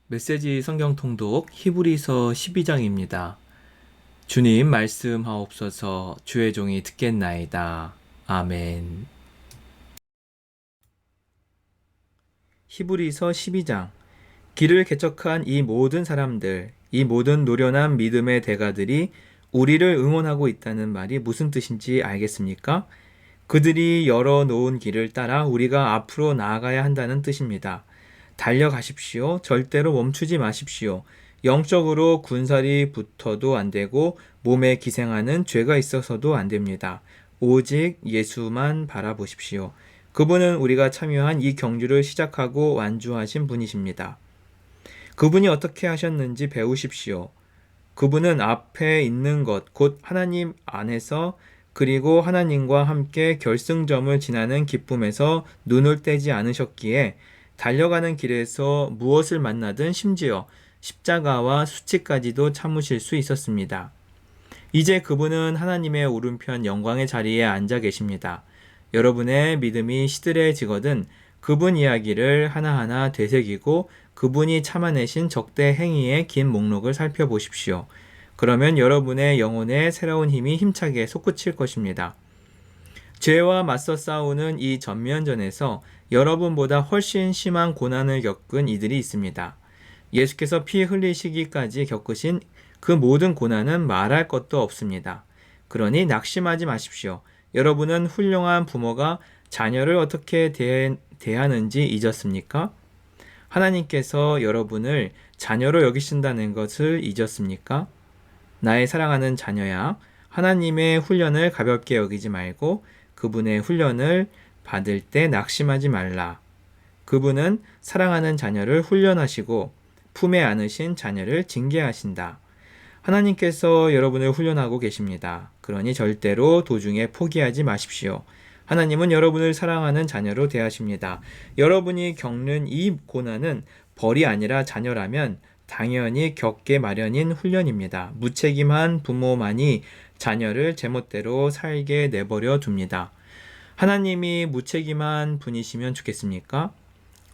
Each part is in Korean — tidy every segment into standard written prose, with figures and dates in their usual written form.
메시지 성경 통독 히브리서 12장입니다. 주님 말씀하옵소서. 주의 종이 듣겠나이다. 아멘. 히브리서 12장. 길을 개척한 이 모든 사람들, 이 모든 노련한 믿음의 대가들이 우리를 응원하고 있다는 말이 무슨 뜻인지 알겠습니까? 그들이 열어놓은 길을 따라 우리가 앞으로 나아가야 한다는 뜻입니다. 달려가십시오. 절대로 멈추지 마십시오. 영적으로 군살이 붙어도 안 되고 몸에 기생하는 죄가 있어서도 안 됩니다. 오직 예수만 바라보십시오. 그분은 우리가 참여한 이 경주를 시작하고 완주하신 분이십니다. 그분이 어떻게 하셨는지 배우십시오. 그분은 앞에 있는 것, 곧 하나님 안에서 그리고 하나님과 함께 결승점을 지나는 기쁨에서 눈을 떼지 않으셨기에 달려가는 길에서 무엇을 만나든 심지어 십자가와 수치까지도 참으실 수 있었습니다. 이제 그분은 하나님의 오른편 영광의 자리에 앉아 계십니다. 여러분의 믿음이 시들해지거든 그분 이야기를 하나하나 되새기고 그분이 참아내신 적대 행위의 긴 목록을 살펴보십시오. 그러면 여러분의 영혼에 새로운 힘이 힘차게 솟구칠 것입니다. 죄와 맞서 싸우는 이 전면전에서 여러분보다 훨씬 심한 고난을 겪은 이들이 있습니다. 예수께서 피 흘리시기까지 겪으신 그 모든 고난은 말할 것도 없습니다. 그러니 낙심하지 마십시오. 여러분은 훌륭한 부모가 자녀를 어떻게 대하는지 잊었습니까? 하나님께서 여러분을 자녀로 여기신다는 것을 잊었습니까? 나의 사랑하는 자녀야, 하나님의 훈련을 가볍게 여기지 말고 그분의 훈련을 받을 때 낙심하지 말라. 그분은 사랑하는 자녀를 훈련하시고 품에 안으신 자녀를 징계하신다. 하나님께서 여러분을 훈련하고 계십니다. 그러니 절대로 도중에 포기하지 마십시오. 하나님은 여러분을 사랑하는 자녀로 대하십니다. 여러분이 겪는 이 고난은 벌이 아니라 자녀라면 당연히 겪게 마련인 훈련입니다. 무책임한 부모만이 자녀를 제멋대로 살게 내버려 둡니다. 하나님이 무책임한 분이시면 좋겠습니까?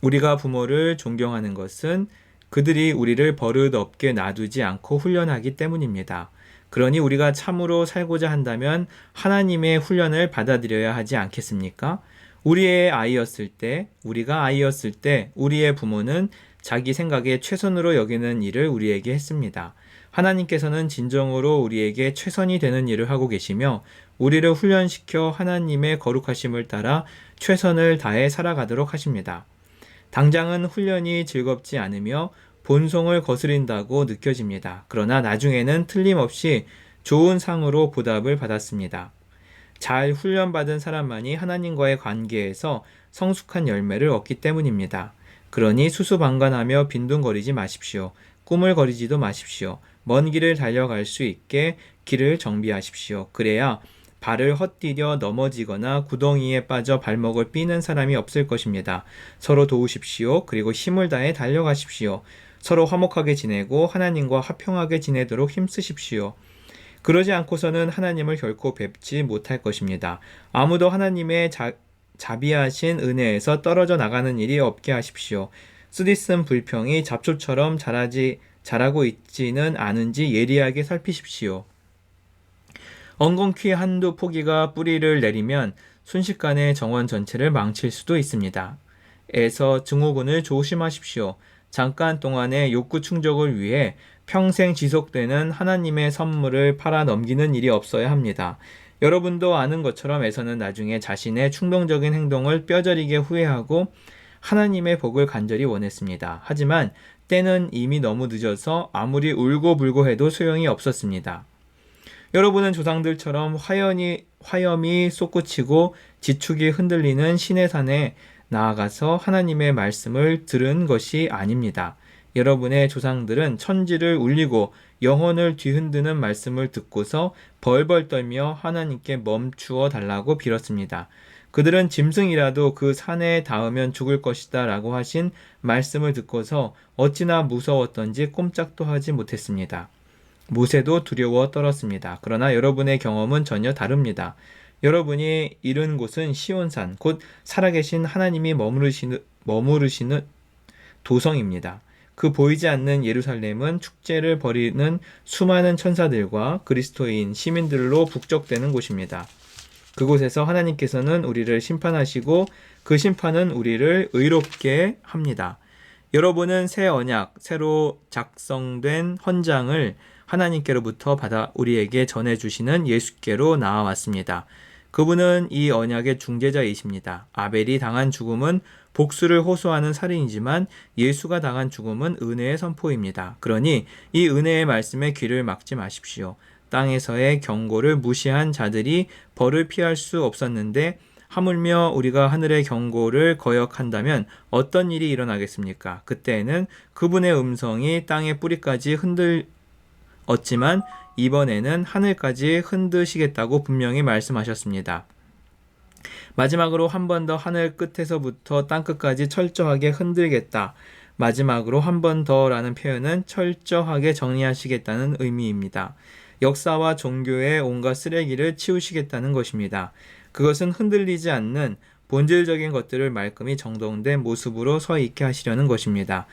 우리가 부모를 존경하는 것은 그들이 우리를 버릇없게 놔두지 않고 훈련하기 때문입니다. 그러니 우리가 참으로 살고자 한다면 하나님의 훈련을 받아들여야 하지 않겠습니까? 우리가 아이였을 때 우리의 부모는 자기 생각에 최선으로 여기는 일을 우리에게 했습니다. 하나님께서는 진정으로 우리에게 최선이 되는 일을 하고 계시며 우리를 훈련시켜 하나님의 거룩하심을 따라 최선을 다해 살아가도록 하십니다. 당장은 훈련이 즐겁지 않으며 본성을 거스린다고 느껴집니다. 그러나 나중에는 틀림없이 좋은 상으로 보답을 받았습니다. 잘 훈련받은 사람만이 하나님과의 관계에서 성숙한 열매를 얻기 때문입니다. 그러니 수수방관하며 빈둥거리지 마십시오. 꾸물거리지도 마십시오. 먼 길을 달려갈 수 있게 길을 정비하십시오. 그래야 발을 헛디뎌 넘어지거나 구덩이에 빠져 발목을 삐는 사람이 없을 것입니다. 서로 도우십시오. 그리고 힘을 다해 달려가십시오. 서로 화목하게 지내고 하나님과 화평하게 지내도록 힘쓰십시오. 그러지 않고서는 하나님을 결코 뵙지 못할 것입니다. 아무도 하나님의 자비하신 은혜에서 떨어져 나가는 일이 없게 하십시오. 쓰디쓴 불평이 잡초처럼 자라고 있지는 않은지 예리하게 살피십시오. 엉겅퀴 한두 포기가 뿌리를 내리면 순식간에 정원 전체를 망칠 수도 있습니다. 에서 증후군을 조심하십시오. 잠깐 동안의 욕구 충족을 위해 평생 지속되는 하나님의 선물을 팔아 넘기는 일이 없어야 합니다. 여러분도 아는 것처럼 에서는 나중에 자신의 충동적인 행동을 뼈저리게 후회하고 하나님의 복을 간절히 원했습니다. 하지만 때는 이미 너무 늦어서 아무리 울고불고 해도 소용이 없었습니다. 여러분은 조상들처럼 화염이 솟구치고 지축이 흔들리는 시내산에 나아가서 하나님의 말씀을 들은 것이 아닙니다. 여러분의 조상들은 천지를 울리고 영혼을 뒤흔드는 말씀을 듣고서 벌벌 떨며 하나님께 멈추어 달라고 빌었습니다. 그들은 짐승이라도 그 산에 닿으면 죽을 것이다 라고 하신 말씀을 듣고서 어찌나 무서웠던지 꼼짝도 하지 못했습니다. 모세도 두려워 떨었습니다. 그러나 여러분의 경험은 전혀 다릅니다. 여러분이 이른 곳은 시온산, 곧 살아계신 하나님이 머무르시는 도성입니다. 그 보이지 않는 예루살렘은 축제를 벌이는 수많은 천사들과 그리스도인 시민들로 북적대는 곳입니다. 그곳에서 하나님께서는 우리를 심판하시고 그 심판은 우리를 의롭게 합니다. 여러분은 새 언약, 새로 작성된 헌장을 하나님께로부터 받아 우리에게 전해주시는 예수께로 나아왔습니다. 그분은 이 언약의 중재자이십니다. 아벨이 당한 죽음은 복수를 호소하는 살인이지만 예수가 당한 죽음은 은혜의 선포입니다. 그러니 이 은혜의 말씀에 귀를 막지 마십시오. 땅에서의 경고를 무시한 자들이 벌을 피할 수 없었는데 하물며 우리가 하늘의 경고를 거역한다면 어떤 일이 일어나겠습니까? 그때에는 그분의 음성이 땅의 뿌리까지 흔들었지만 이번에는 하늘까지 흔드시겠다고 분명히 말씀하셨습니다. 마지막으로 한 번 더 하늘 끝에서부터 땅 끝까지 철저하게 흔들겠다. 마지막으로 한 번 더라는 표현은 철저하게 정리하시겠다는 의미입니다. 역사와 종교의 온갖 쓰레기를 치우시겠다는 것입니다. 그것은 흔들리지 않는 본질적인 것들을 말끔히 정돈된 모습으로 서 있게 하시려는 것입니다.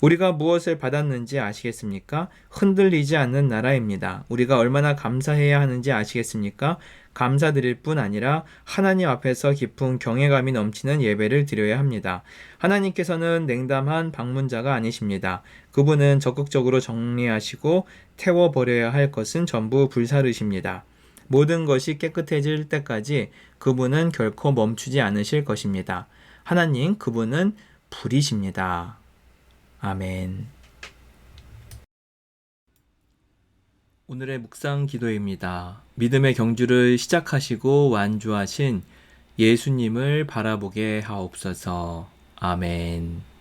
우리가 무엇을 받았는지 아시겠습니까? 흔들리지 않는 나라입니다. 우리가 얼마나 감사해야 하는지 아시겠습니까? 감사드릴 뿐 아니라 하나님 앞에서 깊은 경외감이 넘치는 예배를 드려야 합니다. 하나님께서는 냉담한 방문자가 아니십니다. 그분은 적극적으로 정리하시고 태워버려야 할 것은 전부 불사르십니다. 모든 것이 깨끗해질 때까지 그분은 결코 멈추지 않으실 것입니다. 하나님, 그분은 불이십니다. 아멘. 오늘의 묵상 기도입니다. 믿음의 경주를 시작하시고 완주하신 예수님을 바라보게 하옵소서. 아멘.